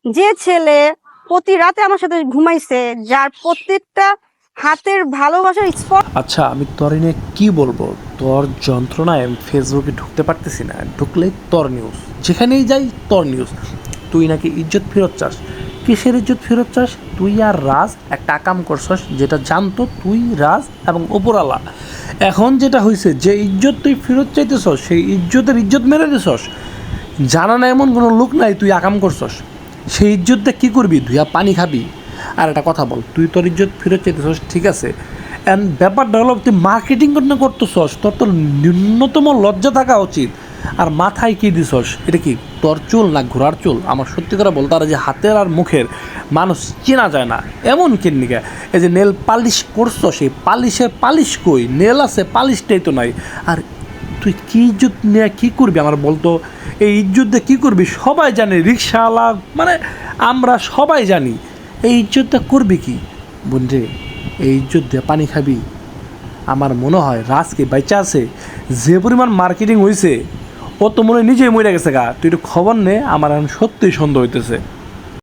যে ছেলে প্রতি রাতে আমার সাথে ঘুমাইছে, যার প্রত্যেকটা হাতের ভালোবাসার স্পর্শ। আচ্ছা, আমি তোর নিয়ে কি বলবো? তোর যন্ত্রণায় আমি ফেসবুকে ঢুকতে পারতেছি না, ঢুকলে তোর নিউজ, যেখানেই যাই তোর নিউজ। তুই নাকি ইজ্জত ফেরত চাস। কিসের ইজ্জত ফেরত চাস? তুই আর রাজ একটা কাম করছস, যেটা জানতো তুই, রাজ এবং ওপরালা। এখন যেটা হয়েছে, যে ইজ্জত তুই ফেরত চাইতেছস, সেই ইজ্জত মেরে দিছস। জানা না এমন কোনো লোক নাই তুই আকাম করছস। সেই ইজ্জতটা কী করবি? ধুইয়া পানি খাবি? আর একটা কথা বল, তুই তোর ইজ্জত ফেরত চাইতেছস, ঠিক আছে, অ্যান্ড ব্যাপারটা হলো তুই মার্কেটিং করতেছস, তোর তো ন্যূনতম লজ্জা থাকা উচিত। আর মাথায় কী দিছস? এটা কি তোর চুল না ঘোড়ার চুল? আমার সত্যি করে বলতে, আর যে হাতের আর মুখের মানুষ চেনা যায় না এমন কেননিকা। এই যে নেল পালিশ করছো, সেই পালিশ কই? নেল আছে, পালিশটাই তো নাই। আর তুই কী ইজ্জত নিয়ে কী করবি আমার বলতো? এই ইজ্জত দিয়ে কী করবি? সবাই জানে, রিক্সাওয়ালা মানে আমরা সবাই জানি। এই ইজ্জতটা করবি কি বন্ধু? এই ইজ্জত দিয়ে পানি খাবি? আমার মনে হয় রাজকে বাইচা আছে, যে পরিমাণ মার্কেটিং হয়েছে ও তো মনে হয় নিজেই মরে গেছে গা। তুই একটু খবর নে, আমার এখন সত্যিই সন্দেহ হইতেছে।